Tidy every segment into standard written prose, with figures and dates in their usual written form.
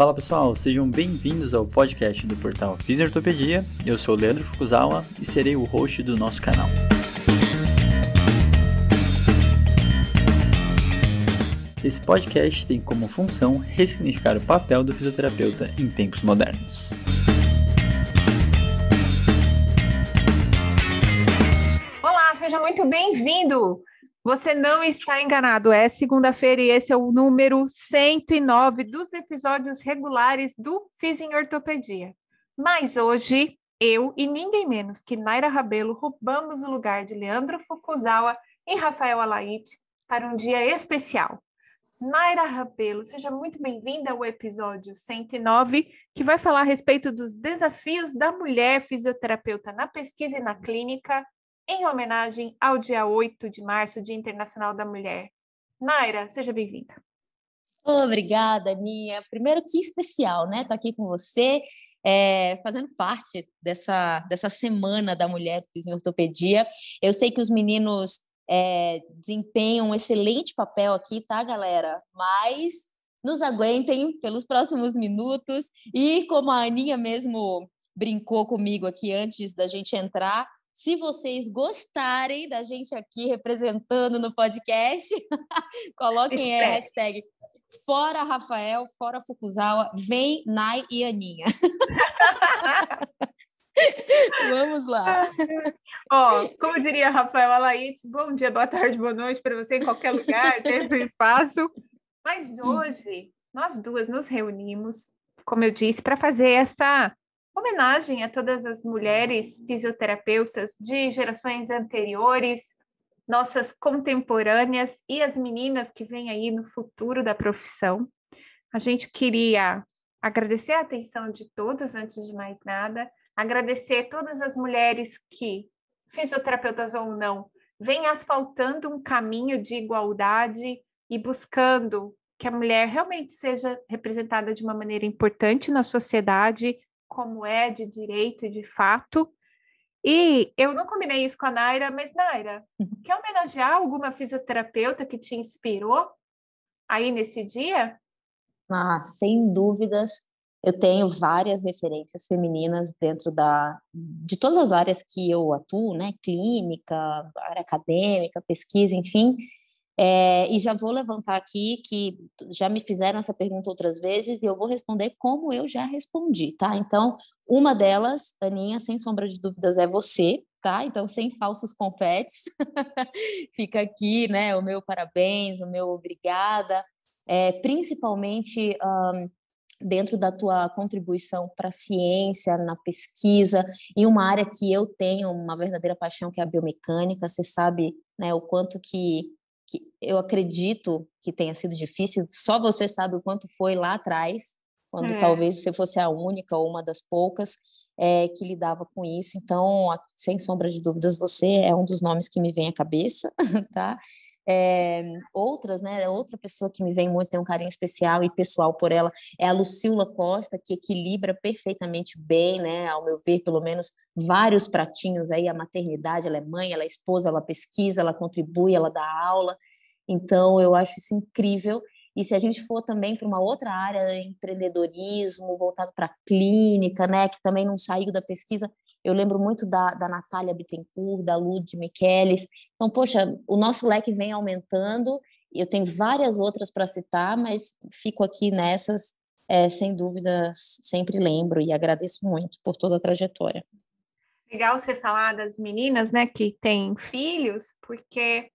Fala pessoal, sejam bem-vindos ao podcast do portal Fisiortopedia. Eu sou o Leandro Fukuzawa e serei o host do nosso canal. Esse podcast tem como função ressignificar o papel do fisioterapeuta em tempos modernos. Olá, seja muito bem-vindo! Você não está enganado, é segunda-feira e esse é o número 109 dos episódios regulares do Fiz em Ortopedia. Mas hoje, eu e ninguém menos que Naira Rabelo roubamos o lugar de Leandro Fukuzawa e Rafael Alaite para um dia especial. Naira Rabelo, seja muito bem-vinda ao episódio 109, que vai falar a respeito dos desafios da mulher fisioterapeuta na pesquisa e na clínica, em homenagem ao dia 8 de março, Dia Internacional da Mulher. Naira, seja bem-vinda. Obrigada, Aninha. Primeiro, que especial, né? Estar aqui com você, fazendo parte dessa Semana da Mulher em Ortopedia. Eu sei que os meninos desempenham um excelente papel aqui, tá, galera? Mas nos aguentem pelos próximos minutos. E como a Aninha mesmo brincou comigo aqui antes da gente entrar, se vocês gostarem da gente aqui representando no podcast, coloquem a hashtag Fora Rafael, Fora Fukuzawa, vem Nai e Aninha. Vamos lá. Como diria Rafael Alaite, bom dia, boa tarde, boa noite para você em qualquer lugar, tempo e espaço. Mas hoje, nós duas nos reunimos, como eu disse, para fazer essa homenagem a todas as mulheres fisioterapeutas de gerações anteriores, nossas contemporâneas e as meninas que vêm aí no futuro da profissão. A gente queria agradecer a atenção de todos, antes de mais nada, agradecer todas as mulheres que, fisioterapeutas ou não, vêm asfaltando um caminho de igualdade e buscando que a mulher realmente seja representada de uma maneira importante na sociedade, como é de direito e de fato. E eu não combinei isso com a Naira, mas Naira, quer homenagear alguma fisioterapeuta que te inspirou aí nesse dia? Sem dúvidas. Eu tenho várias referências femininas dentro de todas as áreas que eu atuo, né? Clínica, área acadêmica, pesquisa, enfim. E já vou levantar aqui que já me fizeram essa pergunta outras vezes e eu vou responder como eu já respondi, tá? Então, uma delas, Aninha, sem sombra de dúvidas, é você, tá? Então, sem falsos confetes, fica aqui, né? O meu parabéns, o meu obrigada, principalmente dentro da tua contribuição para a ciência, na pesquisa, e uma área que eu tenho uma verdadeira paixão, que é a biomecânica. Você sabe, né, o quanto que eu acredito que tenha sido difícil, só você sabe o quanto foi lá atrás, quando talvez você fosse a única ou uma das poucas que lidava com isso. Então, sem sombra de dúvidas, você é um dos nomes que me vem à cabeça, tá? Outras, né? Outra pessoa que me vem muito, tem um carinho especial e pessoal por ela, é a Lucila Costa, que equilibra perfeitamente bem, né? Ao meu ver, pelo menos, vários pratinhos aí, a maternidade. Ela é mãe, ela é esposa, ela pesquisa, ela contribui, ela dá aula. Então, eu acho isso incrível. E se a gente for também para uma outra área, empreendedorismo, voltado para a clínica, né? Que também não saiu da pesquisa, eu lembro muito da Natália Bittencourt, da Lud Michelis. Então, poxa, o nosso leque vem aumentando. Eu tenho várias outras para citar, mas fico aqui nessas, sem dúvidas, sempre lembro e agradeço muito por toda a trajetória. Legal você falar das meninas, né, que têm filhos, porque,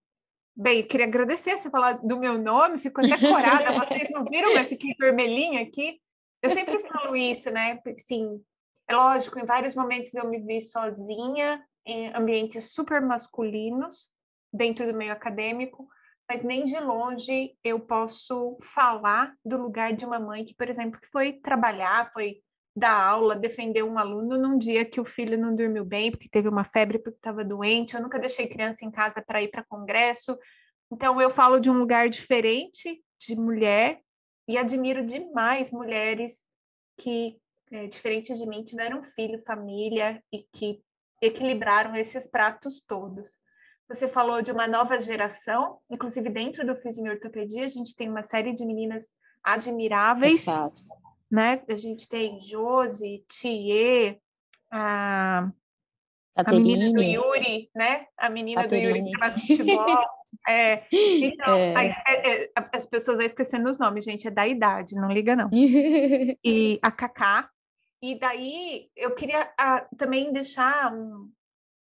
bem, eu queria agradecer você falar do meu nome, fico até corada, vocês não viram, mas fiquei vermelhinha aqui. Eu sempre falo isso, né, porque, assim, é lógico, em vários momentos eu me vi sozinha, em ambientes super masculinos, dentro do meio acadêmico, mas nem de longe eu posso falar do lugar de uma mãe que, por exemplo, foi trabalhar, foi dar aula, defender um aluno num dia que o filho não dormiu bem, porque teve uma febre, porque estava doente. Eu nunca deixei criança em casa para ir para congresso. Então, eu falo de um lugar diferente de mulher e admiro demais mulheres que, diferente de mim, tiveram filho, família e que equilibraram esses pratos todos. Você falou de uma nova geração, inclusive dentro do Fisioterapia, a gente tem uma série de meninas admiráveis. Exato. né? A gente tem Josi, Thier, a menina do Caterine, Yuri, né? A menina do Yuri que Caterine. joga futebol. Então, É. as pessoas vão esquecendo os nomes, gente, é da idade, não liga não. E a Cacá. E daí eu queria também deixar um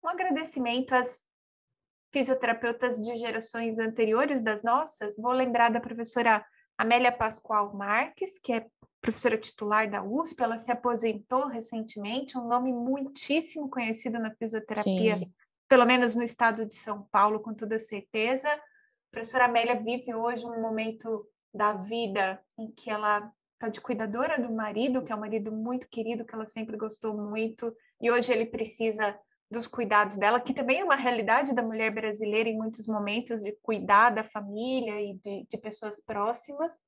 agradecimento às fisioterapeutas de gerações anteriores das nossas. Vou lembrar da professora Amélia Pascoal Marques, que é professora titular da USP, ela se aposentou recentemente, um nome muitíssimo conhecido na fisioterapia, Sim. pelo menos no estado de São Paulo, com toda certeza. A professora Amélia vive hoje um momento da vida em que ela está de cuidadora do marido, que é um marido muito querido, que ela sempre gostou muito, e hoje ele precisa dos cuidados dela, que também é uma realidade da mulher brasileira em muitos momentos, de cuidar da família e de pessoas próximas.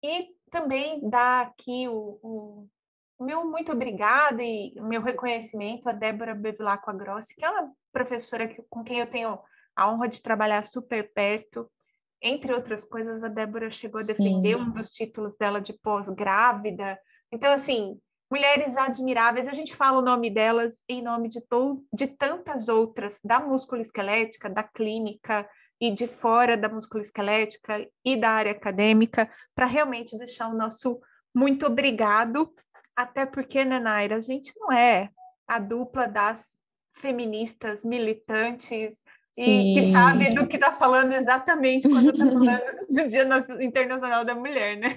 E também dar aqui o meu muito obrigada e o meu reconhecimento a Débora Bevilacqua Grossi, que é uma professora com quem eu tenho a honra de trabalhar super perto. Entre outras coisas, a Débora chegou a defender Sim. um dos títulos dela de pós-grávida. Então, assim, mulheres admiráveis, a gente fala o nome delas em nome de tantas outras, da musculoesquelética, da clínica e de fora da musculoesquelética e da área acadêmica, para realmente deixar o nosso muito obrigado, até porque, né, Naira, a gente não é a dupla das feministas militantes e que Sim. sabe do que está falando exatamente quando está falando do Dia Internacional da Mulher, né?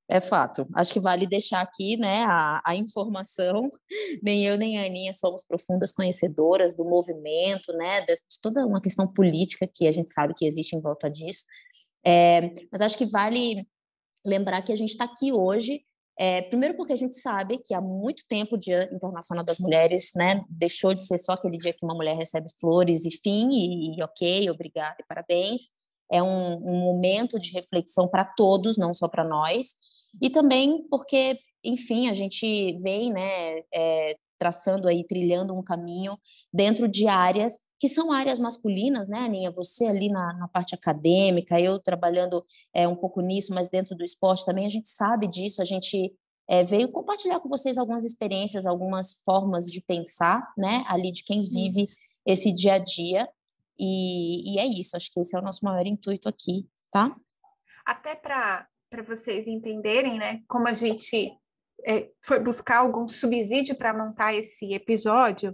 É fato. Acho que vale deixar aqui, né, a informação. Nem eu nem a Aninha somos profundas conhecedoras do movimento, né, de toda uma questão política que a gente sabe que existe em volta disso. Mas acho que vale lembrar que a gente está aqui hoje, primeiro porque a gente sabe que há muito tempo o Dia Internacional das Mulheres, né, deixou de ser só aquele dia que uma mulher recebe flores e fim, e ok, obrigada e parabéns. É um momento de reflexão para todos, não só para nós. E também porque, enfim, a gente vem, né, traçando aí, trilhando um caminho dentro de áreas que são áreas masculinas, né, Aninha? Você ali na parte acadêmica, eu trabalhando um pouco nisso, mas dentro do esporte também, a gente sabe disso, a gente veio compartilhar com vocês algumas experiências, algumas formas de pensar, né, ali de quem vive esse dia a dia, e é isso, acho que esse é o nosso maior intuito aqui, tá? Até para vocês entenderem, né, como a gente foi buscar algum subsídio para montar esse episódio.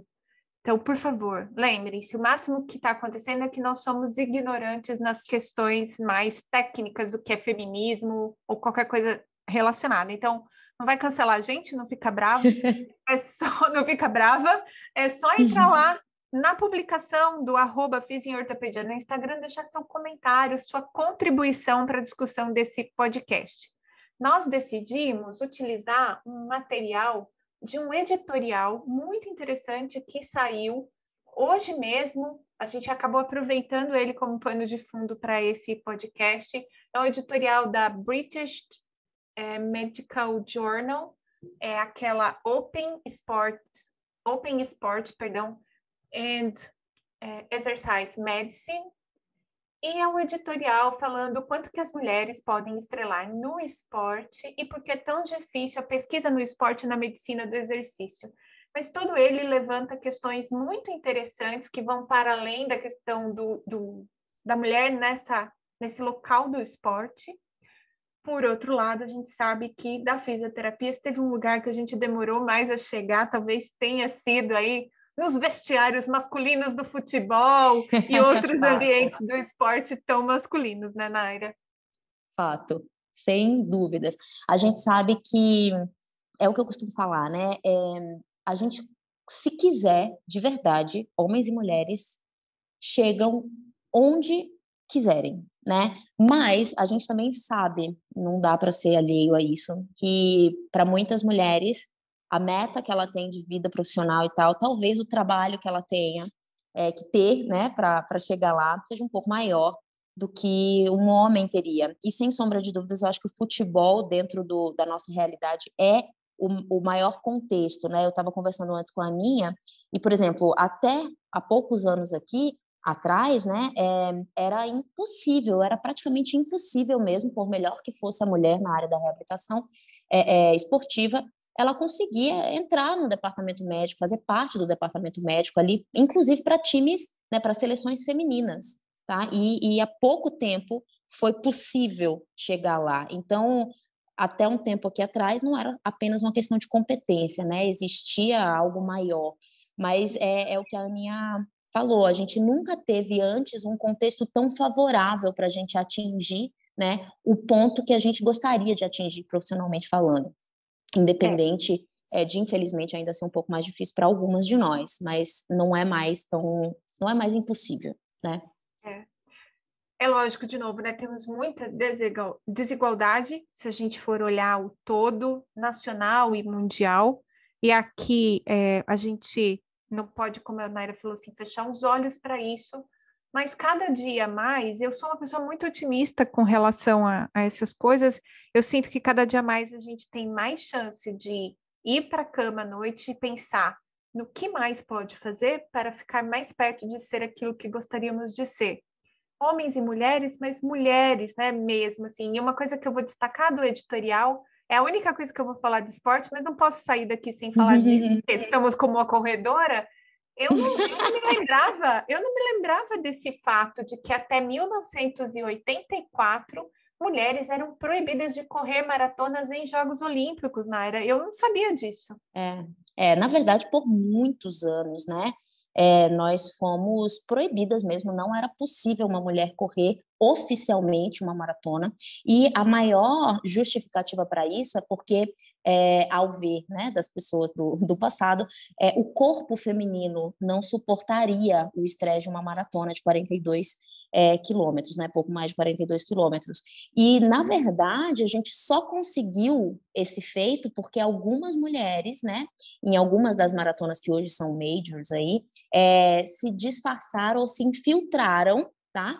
Então, por favor, lembrem-se, o máximo que está acontecendo é que nós somos ignorantes nas questões mais técnicas do que é feminismo ou qualquer coisa relacionada. Então, não vai cancelar a gente, não fica bravo, não fica brava, é só entrar lá na publicação do @fisioortopedia no Instagram, deixar seu comentário, sua contribuição para a discussão desse podcast. Nós decidimos utilizar um material de um editorial muito interessante que saiu hoje mesmo. A gente acabou aproveitando ele como pano de fundo para esse podcast. É um editorial da British Medical Journal, é aquela Open Sport, and Exercise Medicine, e é um editorial falando o quanto que as mulheres podem estrelar no esporte e por que é tão difícil a pesquisa no esporte e na medicina do exercício. Mas todo ele levanta questões muito interessantes que vão para além da questão da mulher nesse local do esporte. Por outro lado, a gente sabe que da fisioterapia, se teve um lugar que a gente demorou mais a chegar, talvez tenha sido aí nos vestiários masculinos do futebol e outros ambientes do esporte tão masculinos, né, Naira? Fato, sem dúvidas. A gente sabe que é o que eu costumo falar, né? A gente, se quiser, de verdade, homens e mulheres chegam onde quiserem, né? Mas a gente também sabe, não dá para ser alheio a isso, que para muitas mulheres a meta que ela tem de vida profissional e tal, talvez o trabalho que ela tenha que ter, né, para chegar lá, seja um pouco maior do que um homem teria. E sem sombra de dúvidas, eu acho que o futebol dentro da nossa realidade é o maior contexto, né? Eu estava conversando antes com a Aninha e, por exemplo, até há poucos anos aqui atrás, né, era impossível, era praticamente impossível mesmo, por melhor que fosse a mulher na área da reabilitação, esportiva, ela conseguia entrar no departamento médico, fazer parte do departamento médico ali, inclusive para times, né, para seleções femininas, tá? E há pouco tempo foi possível chegar lá. Então, até um tempo aqui atrás, não era apenas uma questão de competência, né? Existia algo maior. Mas é o que a Aninha falou, a gente nunca teve antes um contexto tão favorável para a gente atingir, né, o ponto que a gente gostaria de atingir profissionalmente falando. Independente de, infelizmente, ainda ser um pouco mais difícil para algumas de nós, mas não é mais impossível, né? É lógico, de novo, né? Temos muita desigualdade, se a gente for olhar o todo, nacional e mundial, e aqui a gente não pode, como a Naira falou assim, fechar os olhos para isso, mas cada dia mais, eu sou uma pessoa muito otimista com relação a essas coisas, eu sinto que cada dia mais a gente tem mais chance de ir para a cama à noite e pensar no que mais pode fazer para ficar mais perto de ser aquilo que gostaríamos de ser. Homens e mulheres, mas mulheres, né, mesmo, assim, e uma coisa que eu vou destacar do editorial, é a única coisa que eu vou falar de esporte, mas não posso sair daqui sem falar disso, porque estamos como uma corredora. Eu não me lembrava desse fato de que até 1984 mulheres eram proibidas de correr maratonas em Jogos Olímpicos, Naira. Eu não sabia disso. Na verdade, por muitos anos, né? Nós fomos proibidas mesmo, não era possível uma mulher correr oficialmente uma maratona, e a maior justificativa para isso é porque, ao ver, né, das pessoas do passado, o corpo feminino não suportaria o estresse de uma maratona de 42 quilômetros, né, pouco mais de 42 quilômetros. E, na verdade, a gente só conseguiu esse feito porque algumas mulheres, né, em algumas das maratonas que hoje são majors aí, se disfarçaram ou se infiltraram, tá?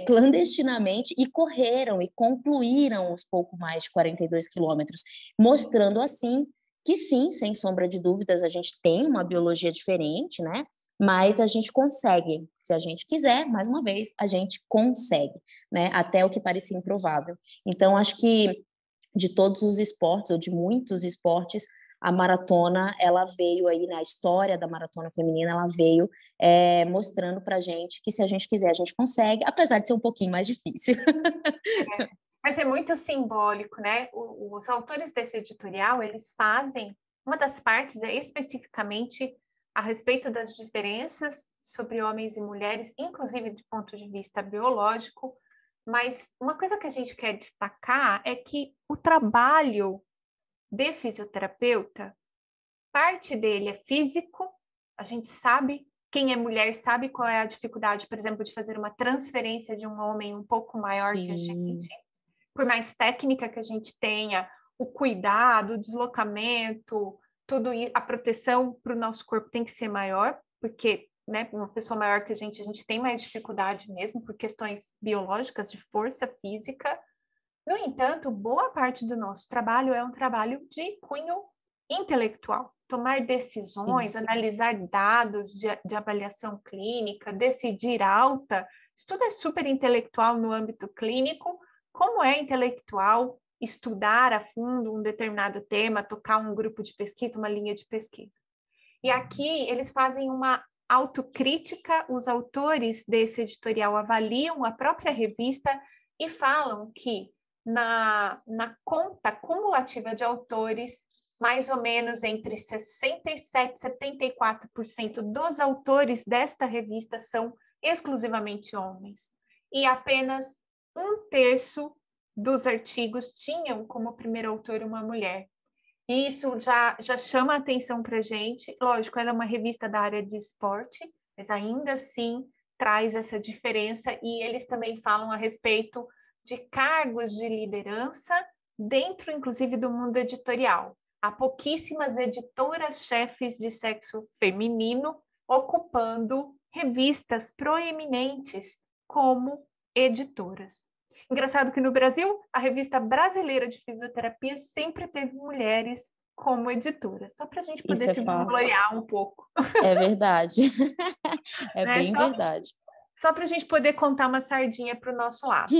Clandestinamente, e correram e concluíram os pouco mais de 42 quilômetros, mostrando assim que sim, sem sombra de dúvidas, a gente tem uma biologia diferente, né? Mas a gente consegue, se a gente quiser, mais uma vez, a gente consegue, né? Até o que parecia improvável. Então, acho que de todos os esportes, ou de muitos esportes, a maratona, ela veio aí na história da maratona feminina, ela veio mostrando pra gente que se a gente quiser, a gente consegue, apesar de ser um pouquinho mais difícil. Mas é muito simbólico, né? Os autores desse editorial, eles fazem, uma das partes é especificamente a respeito das diferenças sobre homens e mulheres, inclusive de ponto de vista biológico, mas uma coisa que a gente quer destacar é que o trabalho de fisioterapeuta, parte dele é físico, a gente sabe, quem é mulher sabe qual é a dificuldade, por exemplo, de fazer uma transferência de um homem um pouco maior que a gente, por mais técnica que a gente tenha, o cuidado, o deslocamento, tudo isso, a proteção para o nosso corpo tem que ser maior, porque, né, uma pessoa maior que a gente tem mais dificuldade mesmo por questões biológicas, de força física. No entanto, boa parte do nosso trabalho é um trabalho de cunho intelectual. Tomar decisões, analisar dados de avaliação clínica, decidir alta, isso tudo é super intelectual no âmbito clínico. Como é intelectual estudar a fundo um determinado tema, tocar um grupo de pesquisa, uma linha de pesquisa. E aqui eles fazem uma autocrítica, os autores desse editorial avaliam a própria revista e falam que na conta cumulativa de autores, mais ou menos entre 67% e 74% dos autores desta revista são exclusivamente homens. E apenas 1/3 dos artigos tinham como primeiro autor uma mulher. E isso já chama a atenção para a gente. Lógico, ela é uma revista da área de esporte, mas ainda assim traz essa diferença, e eles também falam a respeito de cargos de liderança dentro, inclusive, do mundo editorial. Há pouquíssimas editoras-chefes de sexo feminino ocupando revistas proeminentes como editoras. Engraçado que no Brasil, a revista brasileira de fisioterapia sempre teve mulheres como editoras, só para a gente poder se gloriar um pouco. É verdade, bem verdade. Só para a gente poder contar uma sardinha para o nosso lado.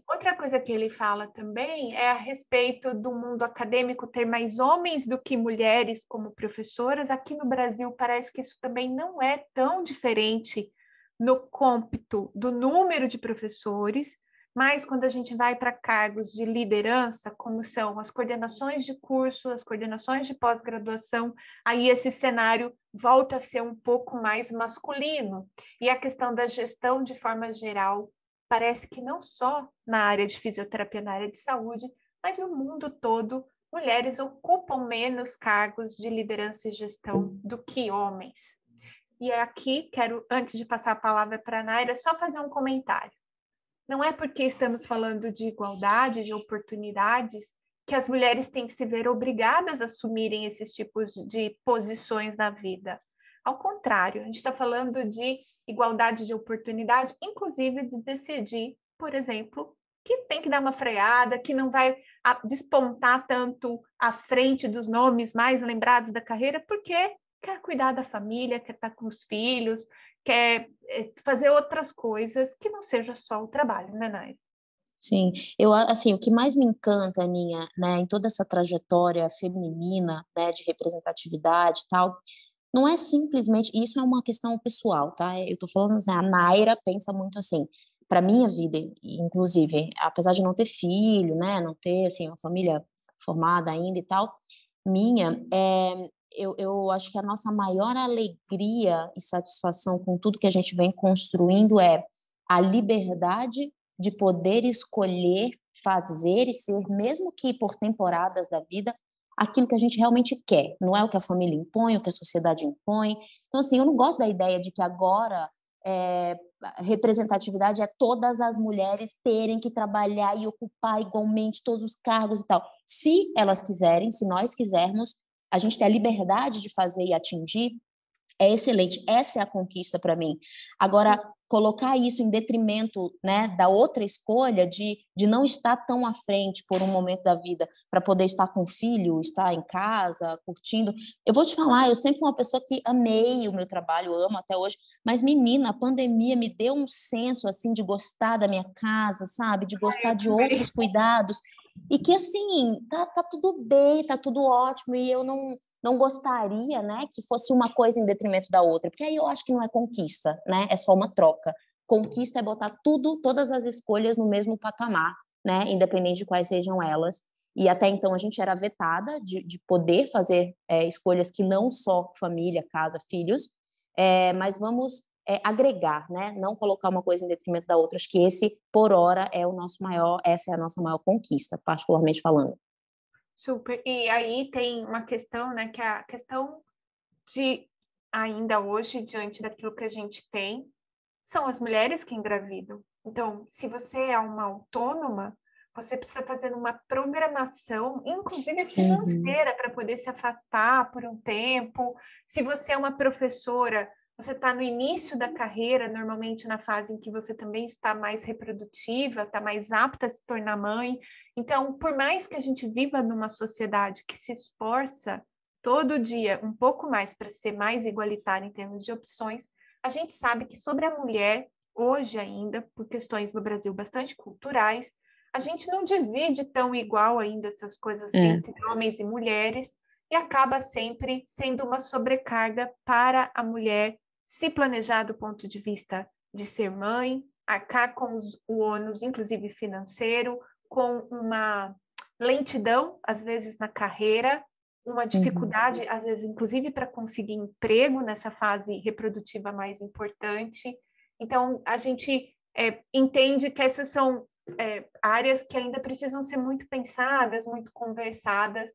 Outra coisa que ele fala também é a respeito do mundo acadêmico ter mais homens do que mulheres como professoras. Aqui no Brasil parece que isso também não é tão diferente no cômputo do número de professores, mas quando a gente vai para cargos de liderança, como são as coordenações de curso, as coordenações de pós-graduação, aí esse cenário volta a ser um pouco mais masculino. E a questão da gestão de forma geral parece que não só na área de fisioterapia, na área de saúde, mas no mundo todo, mulheres ocupam menos cargos de liderança e gestão do que homens. E aqui, quero, antes de passar a palavra para a Naira, só fazer um comentário. Não é porque estamos falando de igualdade, de oportunidades, que as mulheres têm que se ver obrigadas a assumirem esses tipos de posições na vida. Ao contrário, a gente está falando de igualdade de oportunidade, inclusive de decidir, por exemplo, que tem que dar uma freada, que não vai despontar tanto à frente dos nomes mais lembrados da carreira, porque quer cuidar da família, quer estar com os filhos, quer fazer outras coisas que não seja só o trabalho, né, Nay? Sim, assim, o que mais me encanta, Aninha, né, em toda essa trajetória feminina, né, de representatividade e tal, não é simplesmente, isso é uma questão pessoal, tá? Eu tô falando assim, a Naira pensa muito assim, para minha vida, inclusive, apesar de não ter filho, né, não ter, assim, uma família formada ainda e tal, minha, eu acho que a nossa maior alegria e satisfação com tudo que a gente vem construindo é a liberdade de poder escolher, fazer e ser, mesmo que por temporadas da vida, aquilo que a gente realmente quer, não é o que a família impõe, o que a sociedade impõe. Então, assim, eu não gosto da ideia de que agora representatividade é todas as mulheres terem que trabalhar e ocupar igualmente todos os cargos e tal. Se elas quiserem, se nós quisermos, a gente tem a liberdade de fazer e atingir, é excelente. Essa é a conquista para mim. Agora, colocar isso em detrimento, né, da outra escolha de não estar tão à frente por um momento da vida para poder estar com o filho, estar em casa, curtindo. Eu vou te falar, eu sempre fui uma pessoa que amei o meu trabalho, amo até hoje, mas menina, a pandemia me deu um senso assim de gostar da minha casa, sabe? De gostar de outros cuidados. E que assim, tá tudo bem, tá tudo ótimo, e eu não gostaria, né, que fosse uma coisa em detrimento da outra, porque aí eu acho que não é conquista, né, é só uma troca. Conquista é botar tudo, todas as escolhas no mesmo patamar, né, independente de quais sejam elas. E até então a gente era vetada de poder fazer escolhas que não só família, casa, filhos, mas vamos agregar, né, não colocar uma coisa em detrimento da outra. Acho que esse, por hora, essa é a nossa maior conquista, particularmente falando. Super. E aí tem uma questão, né, que é a questão de, ainda hoje, diante daquilo que a gente tem, são as mulheres que engravidam. Então, se você é uma autônoma, você precisa fazer uma programação, inclusive financeira, para poder se afastar por um tempo. Se você é uma professora, você está no início da carreira, normalmente na fase em que você também está mais reprodutiva, está mais apta a se tornar mãe. Então, por mais que a gente viva numa sociedade que se esforça todo dia um pouco mais para ser mais igualitária em termos de opções, a gente sabe que sobre a mulher, hoje ainda, por questões no Brasil bastante culturais, a gente não divide tão igual ainda essas coisas entre homens e mulheres, e acaba sempre sendo uma sobrecarga para a mulher se planejar do ponto de vista de ser mãe, arcar com o ônus, inclusive financeiro, com uma lentidão, às vezes, na carreira, uma dificuldade, às vezes, inclusive, para conseguir emprego nessa fase reprodutiva mais importante. Então, a gente entende que essas são áreas que ainda precisam ser muito pensadas, muito conversadas.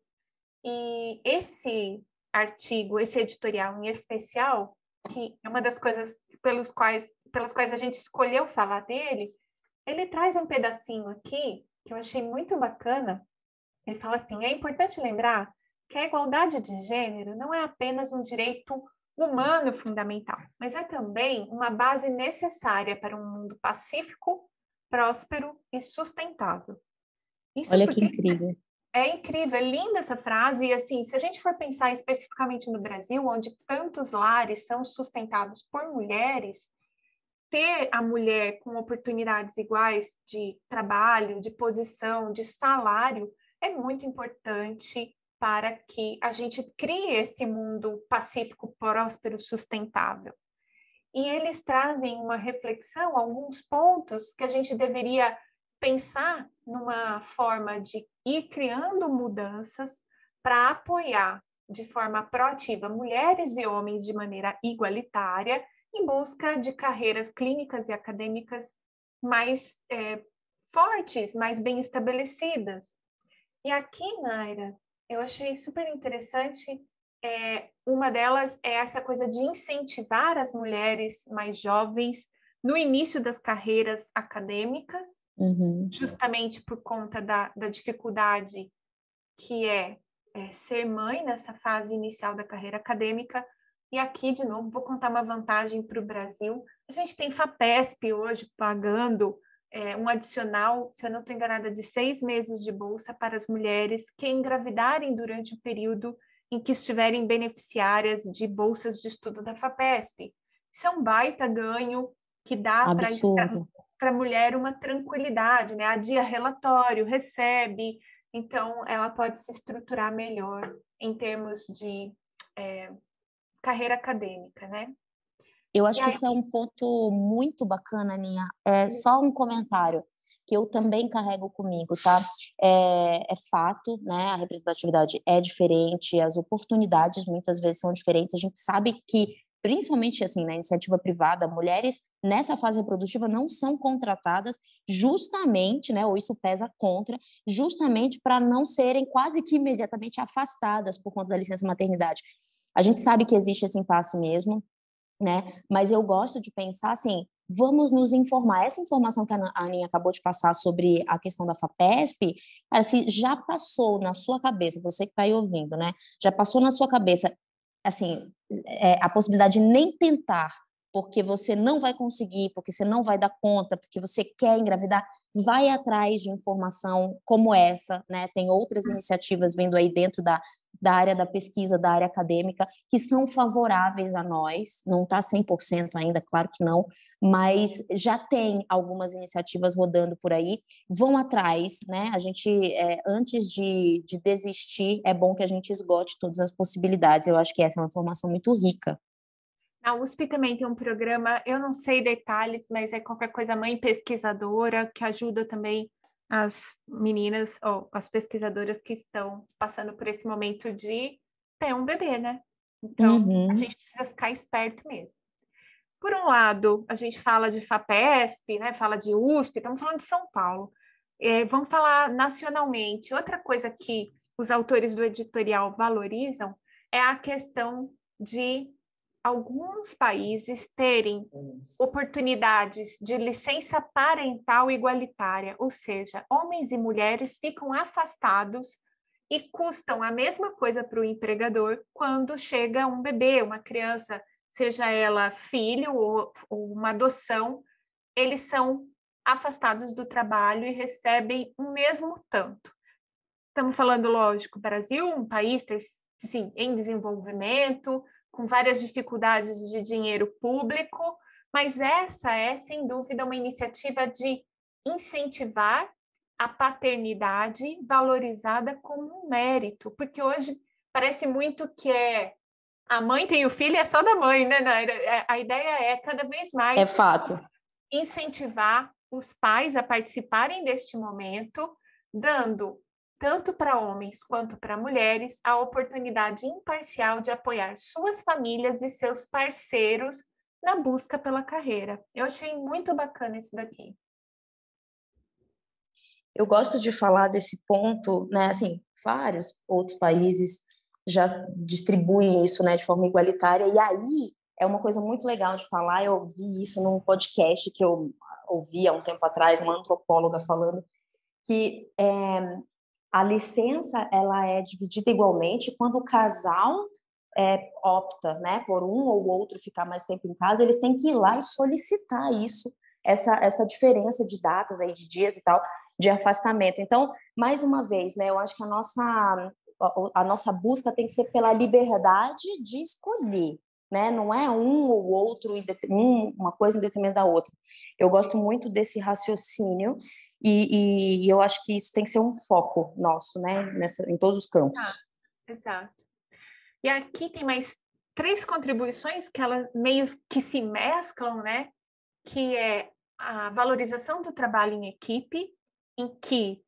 E esse artigo, esse editorial em especial, que é uma das coisas pelas quais a gente escolheu falar dele, ele traz um pedacinho aqui que eu achei muito bacana. Ele fala assim: é importante lembrar que a igualdade de gênero não é apenas um direito humano fundamental, mas é também uma base necessária para um mundo pacífico, próspero e sustentável. Isso Olha que porque incrível. é incrível, é linda essa frase, e assim, se a gente for pensar especificamente no Brasil, onde tantos lares são sustentados por mulheres, ter a mulher com oportunidades iguais de trabalho, de posição, de salário, é muito importante para que a gente crie esse mundo pacífico, próspero, sustentável. E eles trazem uma reflexão, alguns pontos que a gente deveria pensar numa forma de ir criando mudanças para apoiar de forma proativa mulheres e homens de maneira igualitária em busca de carreiras clínicas e acadêmicas mais fortes, mais bem estabelecidas. E aqui, Naira, eu achei super interessante, uma delas é essa coisa de incentivar as mulheres mais jovens no início das carreiras acadêmicas, justamente por conta da dificuldade que é ser mãe nessa fase inicial da carreira acadêmica. E aqui, de novo, vou contar uma vantagem para o Brasil. A gente tem FAPESP hoje pagando um adicional, se eu não estou enganada, de 6 meses de bolsa para as mulheres que engravidarem durante o período em que estiverem beneficiárias de bolsas de estudo da FAPESP. Isso é um baita ganho que dá para a mulher uma tranquilidade, né? Adia relatório, recebe, então ela pode se estruturar melhor em termos de carreira acadêmica, né? Eu acho que isso é um ponto muito bacana, Aninha. É só um comentário que eu também carrego comigo, tá? É fato, né? A representatividade é diferente, as oportunidades muitas vezes são diferentes. A gente sabe que, principalmente assim, na iniciativa privada, mulheres nessa fase reprodutiva não são contratadas justamente, né? Ou isso pesa contra, justamente para não serem quase que imediatamente afastadas por conta da licença maternidade. A gente sabe que existe esse impasse mesmo, né? Mas eu gosto de pensar assim, vamos nos informar. Essa informação que a Aninha acabou de passar sobre a questão da FAPESP, cara, se já passou na sua cabeça, você que está aí ouvindo, né? Já passou na sua cabeça, assim, a possibilidade de nem tentar, porque você não vai conseguir, porque você não vai dar conta, porque você quer engravidar, vai atrás de informação como essa, né? Tem outras iniciativas vindo aí dentro da área da pesquisa, da área acadêmica, que são favoráveis a nós, não está 100% ainda, claro que não, mas já tem algumas iniciativas rodando por aí, vão atrás, né? A gente, antes de desistir, é bom que a gente esgote todas as possibilidades, eu acho que essa é uma informação muito rica. Na USP também tem um programa, eu não sei detalhes, mas é qualquer coisa mãe pesquisadora, que ajuda também as meninas ou as pesquisadoras que estão passando por esse momento de ter um bebê, né? Então, a gente precisa ficar esperto mesmo. Por um lado, a gente fala de FAPESP, né? Fala de USP, estamos falando de São Paulo. Vamos falar nacionalmente. Outra coisa que os autores do editorial valorizam é a questão de alguns países terem oportunidades de licença parental igualitária, ou seja, homens e mulheres ficam afastados e custam a mesma coisa para o empregador quando chega um bebê, uma criança, seja ela filho ou uma adoção, eles são afastados do trabalho e recebem o mesmo tanto. Estamos falando, lógico, Brasil, um país sim, em desenvolvimento, com várias dificuldades de dinheiro público, mas essa é, sem dúvida, uma iniciativa de incentivar a paternidade valorizada como um mérito, porque hoje parece muito que a mãe tem o filho, é só da mãe, né, Naira? A ideia é cada vez mais incentivar os pais a participarem deste momento, dando tanto para homens quanto para mulheres, a oportunidade imparcial de apoiar suas famílias e seus parceiros na busca pela carreira. Eu achei muito bacana isso daqui. Eu gosto de falar desse ponto, né? Assim, vários outros países já distribuem isso, né, de forma igualitária, e aí é uma coisa muito legal de falar. Eu ouvi isso num podcast que eu ouvi há um tempo atrás, uma antropóloga falando que a licença ela é dividida igualmente quando o casal opta, né, por um ou outro ficar mais tempo em casa, eles têm que ir lá e solicitar isso, essa diferença de datas aí, de dias e tal, de afastamento. Então, mais uma vez, né, eu acho que a nossa busca tem que ser pela liberdade de escolher, né? Não é um ou outro, uma coisa em detrimento da outra. Eu gosto muito desse raciocínio e eu acho que isso tem que ser um foco nosso, né? Em todos os campos. Exato. E aqui tem mais 3 contribuições que elas meio que se mesclam, né? Que é a valorização do trabalho em equipe, em que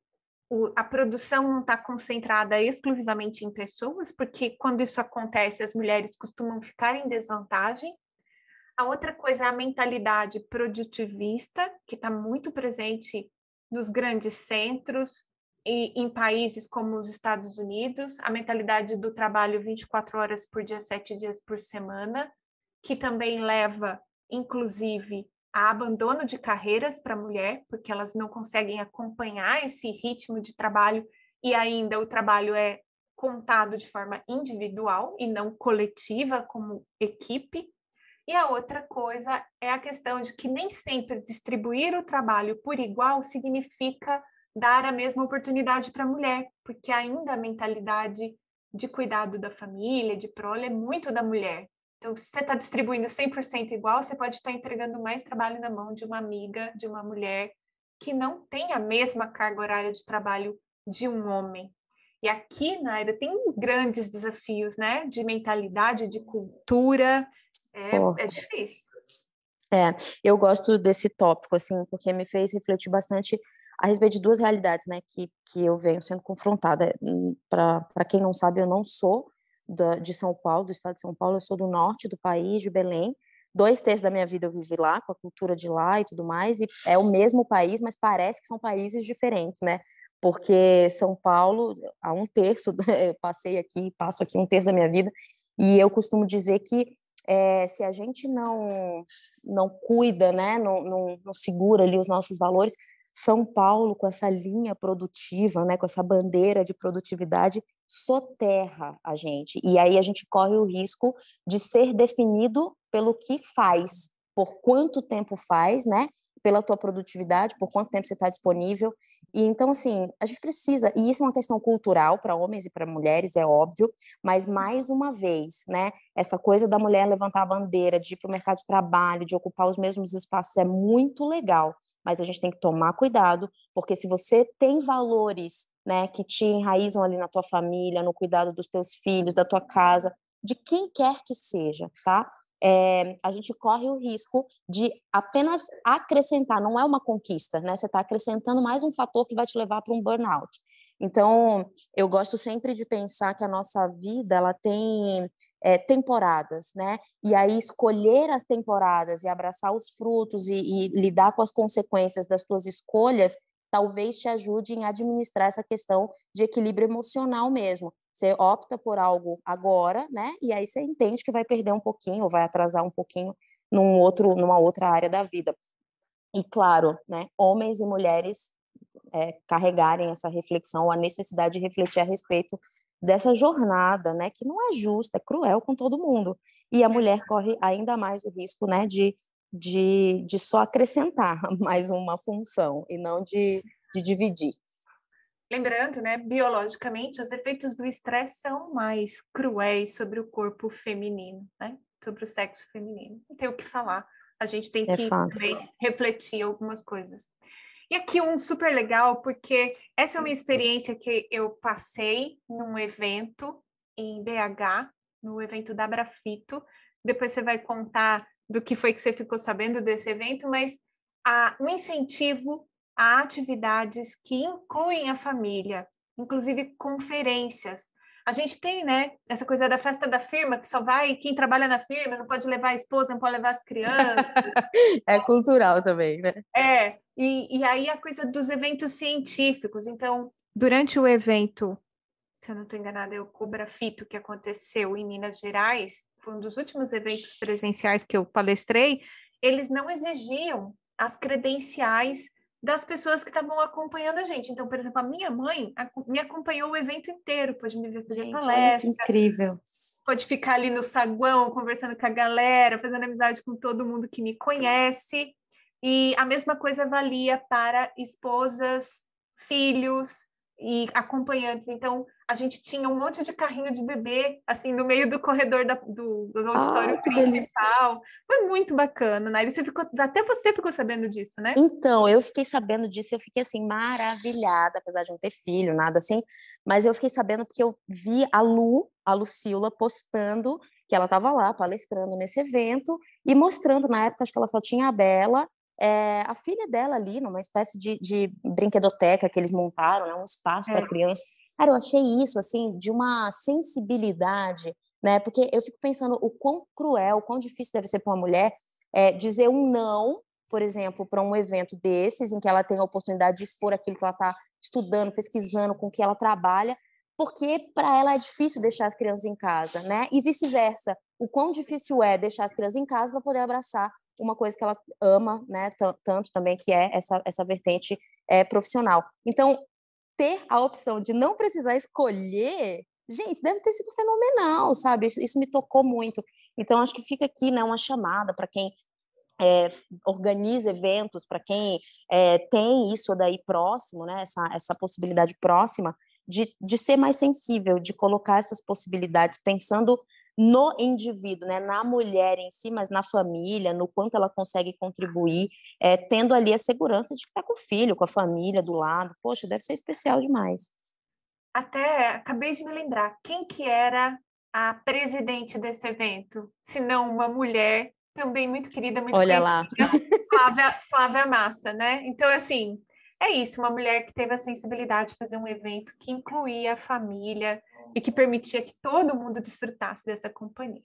a produção não está concentrada exclusivamente em pessoas, porque quando isso acontece, as mulheres costumam ficar em desvantagem. A outra coisa é a mentalidade produtivista, que está muito presente nos grandes centros e em países como os Estados Unidos, a mentalidade do trabalho 24 horas por dia, 7 dias por semana, que também leva, inclusive, a abandono de carreiras para a mulher, porque elas não conseguem acompanhar esse ritmo de trabalho e ainda o trabalho é contado de forma individual e não coletiva, como equipe. E a outra coisa é a questão de que nem sempre distribuir o trabalho por igual significa dar a mesma oportunidade para a mulher, porque ainda a mentalidade de cuidado da família, de prole, é muito da mulher. Então, se você está distribuindo 100% igual, você pode estar entregando mais trabalho na mão de uma amiga, de uma mulher, que não tem a mesma carga horária de trabalho de um homem. E aqui, Naira, tem grandes desafios, né? De mentalidade, de cultura. É difícil. Eu gosto desse tópico, assim, porque me fez refletir bastante a respeito de duas realidades, né, que eu venho sendo confrontada. Para quem não sabe, eu não sou de São Paulo, do estado de São Paulo, eu sou do norte do país, de Belém. 2/3 da minha vida eu vivi lá, com a cultura de lá e tudo mais, e é o mesmo país, mas parece que são países diferentes, né? Porque São Paulo, há 1/3, eu passei aqui, passo aqui 1/3 da minha vida, e eu costumo dizer que se a gente não cuida, né, não segura ali os nossos valores, São Paulo, com essa linha produtiva, né, com essa bandeira de produtividade, soterra a gente. E aí a gente corre o risco de ser definido pelo que faz, por quanto tempo faz, né, pela tua produtividade, por quanto tempo você está disponível. E então, assim, a gente precisa, e isso é uma questão cultural para homens e para mulheres, é óbvio, mas mais uma vez, né, essa coisa da mulher levantar a bandeira, de ir para o mercado de trabalho, de ocupar os mesmos espaços é muito legal, mas a gente tem que tomar cuidado, porque se você tem valores, né, que te enraizam ali na tua família, no cuidado dos teus filhos, da tua casa, de quem quer que seja, tá? A gente corre o risco de apenas acrescentar, não é uma conquista, né? Você está acrescentando mais um fator que vai te levar para um burnout. Então, eu gosto sempre de pensar que a nossa vida ela tem temporadas, né? E aí escolher as temporadas e abraçar os frutos e lidar com as consequências das tuas escolhas talvez te ajude em administrar essa questão de equilíbrio emocional mesmo. Você opta por algo agora, né? E aí você entende que vai perder um pouquinho ou vai atrasar um pouquinho numa outra área da vida. E claro, né? Homens e mulheres carregarem essa reflexão, a necessidade de refletir a respeito dessa jornada, né? Que não é justa, é cruel com todo mundo. E a mulher corre ainda mais o risco, né? De só acrescentar mais uma função e não de dividir. Lembrando, né, biologicamente, os efeitos do estresse são mais cruéis sobre o corpo feminino, né? Sobre o sexo feminino. Não tem o que falar. A gente tem que também refletir algumas coisas. E aqui um super legal, porque essa é uma experiência que eu passei num evento em BH, no evento da Brafito. Depois você vai contar do que foi que você ficou sabendo desse evento, mas um incentivo a atividades que incluem a família, inclusive conferências. A gente tem, né, essa coisa da festa da firma, que só vai quem trabalha na firma, não pode levar a esposa, não pode levar as crianças. É cultural também, né? E aí a coisa dos eventos científicos. Então, durante o evento, se eu não estou enganada, é o Cobrafito que aconteceu em Minas Gerais, foi um dos últimos eventos presenciais que eu palestrei, eles não exigiam as credenciais das pessoas que estavam acompanhando a gente. Então, por exemplo, a minha mãe me acompanhou o evento inteiro, pôde me ver fazer palestra. Incrível. Pode ficar ali no saguão, conversando com a galera, fazendo amizade com todo mundo que me conhece. E a mesma coisa valia para esposas, filhos e acompanhantes. Então, a gente tinha um monte de carrinho de bebê, assim, no meio do corredor do auditório Que delícia. principal. Foi muito bacana, né? Até você ficou sabendo disso, né? Então, eu fiquei sabendo disso, eu fiquei assim maravilhada, apesar de não ter filho, nada assim, mas eu fiquei sabendo porque eu vi a Lucila postando que ela estava lá palestrando nesse evento e mostrando, na época, acho que ela só tinha a Bela, a filha dela ali, numa espécie de brinquedoteca que eles montaram, né, um espaço para criança. Cara, eu achei isso, assim, de uma sensibilidade, né, porque eu fico pensando o quão cruel, o quão difícil deve ser para uma mulher dizer um não, por exemplo, para um evento desses, em que ela tem a oportunidade de expor aquilo que ela está estudando, pesquisando, com que ela trabalha, porque para ela é difícil deixar as crianças em casa, né? E vice-versa, o quão difícil é deixar as crianças em casa para poder abraçar uma coisa que ela ama, né? Tanto também, que é essa vertente profissional. Então, ter a opção de não precisar escolher, gente, deve ter sido fenomenal, sabe? Isso me tocou muito. Então, acho que fica aqui, né, uma chamada para quem organiza eventos, para quem tem isso daí próximo, né, essa possibilidade próxima, de ser mais sensível, de colocar essas possibilidades pensando no indivíduo, né, na mulher em si, mas na família, no quanto ela consegue contribuir, tendo ali a segurança de que está com o filho, com a família do lado. Poxa, deve ser especial demais. Até acabei de me lembrar, quem que era a presidente desse evento? Se não uma mulher, também muito querida, muito Olha conhecida, lá. Flávia Massa, né? Então, assim, é isso, uma mulher que teve a sensibilidade de fazer um evento que incluía a família e que permitia que todo mundo desfrutasse dessa companhia.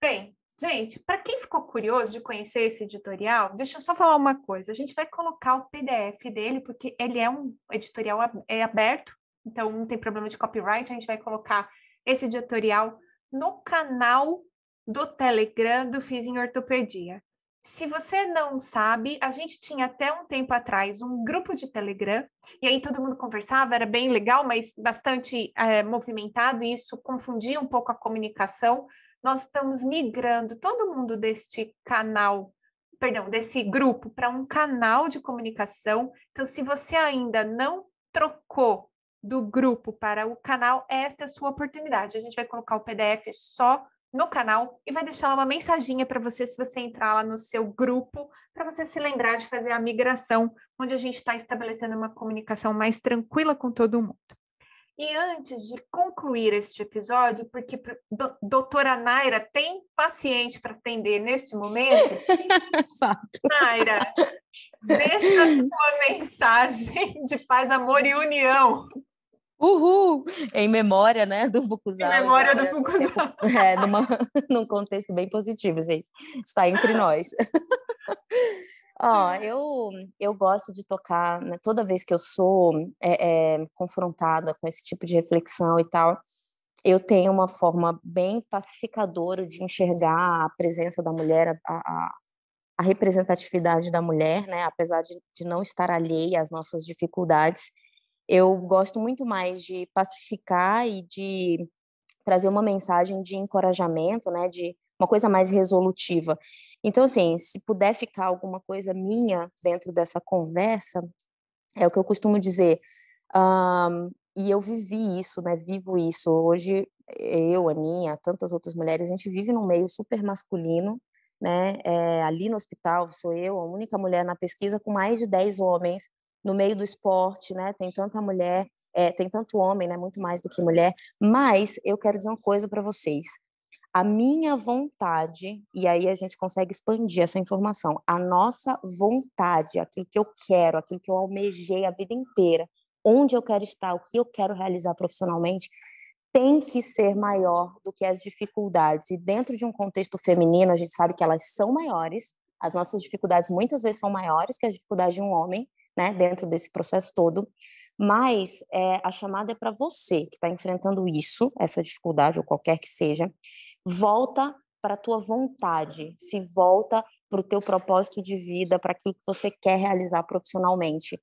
Bem, gente, para quem ficou curioso de conhecer esse editorial, deixa eu só falar uma coisa. A gente vai colocar o PDF dele, porque ele é um editorial aberto, então não tem problema de copyright. A gente vai colocar esse editorial no canal do Telegram do Fiz em Ortopedia. Se você não sabe, a gente tinha até um tempo atrás um grupo de Telegram, e aí todo mundo conversava, era bem legal, mas bastante movimentado, e isso confundia um pouco a comunicação. Nós estamos migrando todo mundo deste canal, perdão, desse grupo para um canal de comunicação. Então, se você ainda não trocou do grupo para o canal, esta é a sua oportunidade. A gente vai colocar o PDF só no canal e vai deixar lá uma mensaginha para você, se você entrar lá no seu grupo, para você se lembrar de fazer a migração, onde a gente está estabelecendo uma comunicação mais tranquila com todo mundo. E antes de concluir este episódio, porque doutora Naira tem paciente para atender neste momento, Naira, deixa a sua mensagem de paz, amor e união. Uhul! Em memória, né, do Fukuzawa. Em memória do Fukuzawa. Num contexto bem positivo, gente. Está entre nós. Ó, eu gosto de tocar, né, toda vez que eu sou confrontada com esse tipo de reflexão e tal, eu tenho uma forma bem pacificadora de enxergar a presença da mulher, a representatividade da mulher, né, apesar de não estar alheia às nossas dificuldades. Eu gosto muito mais de pacificar e de trazer uma mensagem de encorajamento, né, de uma coisa mais resolutiva. Então, assim, se puder ficar alguma coisa minha dentro dessa conversa, é o que eu costumo dizer, e eu vivi isso, né, vivo isso. Hoje, eu, Aninha, tantas outras mulheres, a gente vive num meio super masculino, né, ali no hospital sou eu, a única mulher na pesquisa com mais de 10 homens, no meio do esporte, né, tem tanta mulher, tem tanto homem, né, muito mais do que mulher, mas eu quero dizer uma coisa para vocês, a minha vontade, e aí a gente consegue expandir essa informação, a nossa vontade, aquilo que eu quero, aquilo que eu almejei a vida inteira, onde eu quero estar, o que eu quero realizar profissionalmente, tem que ser maior do que as dificuldades. E dentro de um contexto feminino, a gente sabe que elas são maiores, as nossas dificuldades muitas vezes são maiores que as dificuldades de um homem, né, dentro desse processo todo, mas a chamada é para você que está enfrentando isso, essa dificuldade ou qualquer que seja, volta para a tua vontade, se volta para o teu propósito de vida, para aquilo que você quer realizar profissionalmente.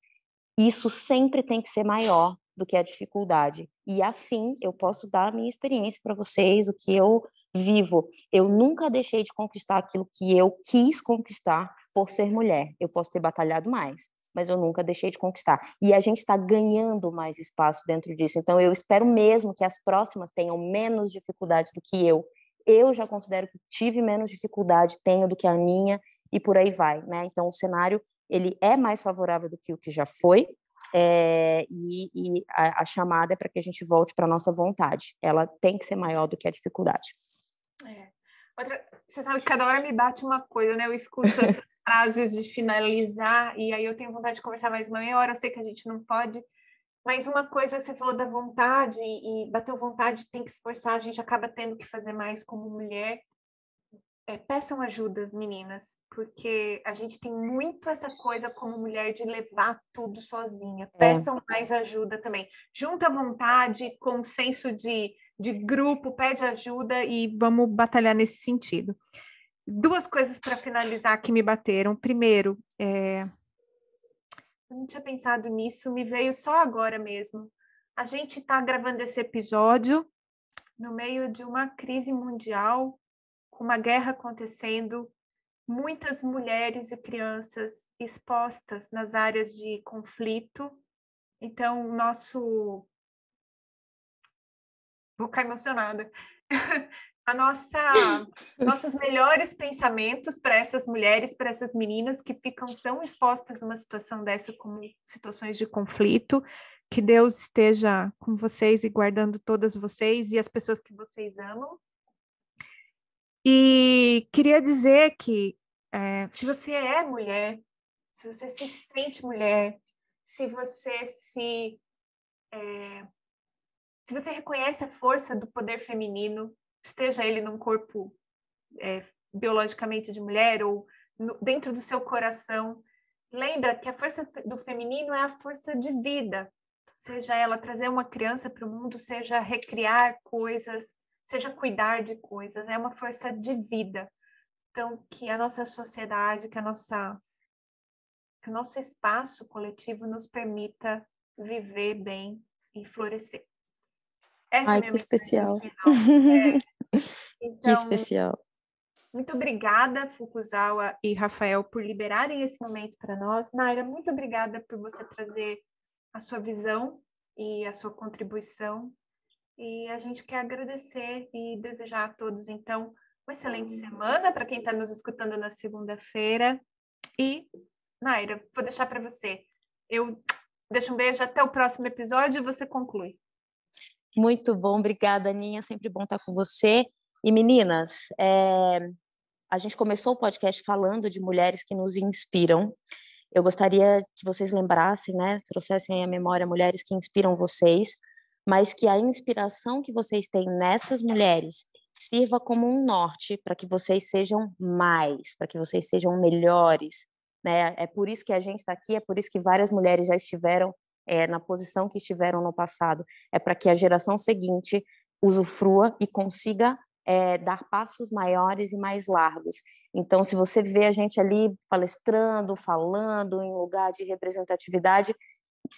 Isso sempre tem que ser maior do que a dificuldade. E assim eu posso dar a minha experiência para vocês, o que eu vivo. Eu nunca deixei de conquistar aquilo que eu quis conquistar por ser mulher. Eu posso ter batalhado mais, mas eu nunca deixei de conquistar. E a gente está ganhando mais espaço dentro disso. Então, eu espero mesmo que as próximas tenham menos dificuldades do que eu. Eu já considero que tive menos dificuldade, tenho do que a Aninha, e por aí vai, né? Então, o cenário, ele é mais favorável do que o que já foi, e a chamada é para que a gente volte para a nossa vontade. Ela tem que ser maior do que a dificuldade. Você sabe que cada hora me bate uma coisa, né? Eu escuto essas frases de finalizar e aí eu tenho vontade de conversar mais uma meia hora. Eu sei que a gente não pode, mas uma coisa que você falou da vontade e bateu vontade, tem que se esforçar, a gente acaba tendo que fazer mais como mulher. Peçam ajuda, meninas, porque a gente tem muito essa coisa como mulher de levar tudo sozinha. Peçam mais ajuda também. Junta vontade com senso de grupo, pede ajuda e vamos batalhar nesse sentido. 2 coisas para finalizar que me bateram. Primeiro, eu não tinha pensado nisso, me veio só agora mesmo. A gente está gravando esse episódio no meio de uma crise mundial, com uma guerra acontecendo, muitas mulheres e crianças expostas nas áreas de conflito. Então, vou ficar emocionada. Nossos melhores pensamentos para essas mulheres, para essas meninas que ficam tão expostas numa situação dessa como situações de conflito. Que Deus esteja com vocês e guardando todas vocês e as pessoas que vocês amam. E queria dizer que se você é mulher, se você se sente mulher, se você reconhece a força do poder feminino, esteja ele num corpo biologicamente de mulher ou dentro do seu coração, lembra que a força do feminino é a força de vida, seja ela trazer uma criança para o mundo, seja recriar coisas, seja cuidar de coisas, é uma força de vida. Então, que a nossa sociedade, que o nosso espaço coletivo nos permita viver bem e florescer. Essa Ai, que especial. Então, que especial. Muito obrigada, Fukuzawa e Rafael, por liberarem esse momento para nós. Naira, muito obrigada por você trazer a sua visão e a sua contribuição. E a gente quer agradecer e desejar a todos, então, uma excelente semana para quem está nos escutando na segunda-feira. E, Naira, vou deixar para você. Eu deixo um beijo, até o próximo episódio e você conclui. Muito bom, obrigada, Aninha. Sempre bom estar com você. E, meninas, a gente começou o podcast falando de mulheres que nos inspiram. Eu gostaria que vocês lembrassem, né, trouxessem à memória mulheres que inspiram vocês, mas que a inspiração que vocês têm nessas mulheres sirva como um norte para que vocês sejam mais, para que vocês sejam melhores, né? É por isso que a gente está aqui, é por isso que várias mulheres já estiveram na posição que estiveram no passado, é para que a geração seguinte usufrua e consiga dar passos maiores e mais largos. Então, se você vê a gente ali palestrando, falando em lugar de representatividade,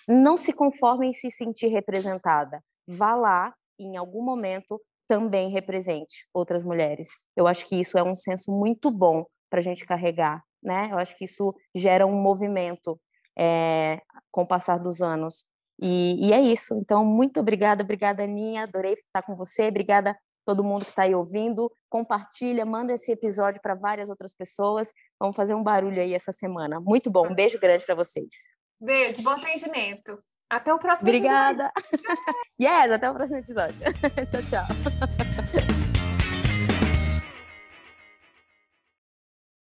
não se conforme em se sentir representada. Vá lá e, em algum momento, também represente outras mulheres. Eu acho que isso é um senso muito bom para a gente carregar, né? Eu acho que isso gera um movimento com o passar dos anos. E é isso. Então, muito obrigada, Aninha. Adorei estar com você. Obrigada a todo mundo que está aí ouvindo. Compartilha, manda esse episódio para várias outras pessoas. Vamos fazer um barulho aí essa semana. Muito bom. Um beijo grande para vocês. Beijo, bom atendimento. Até o próximo episódio. Obrigada. Até o próximo episódio. Tchau, tchau.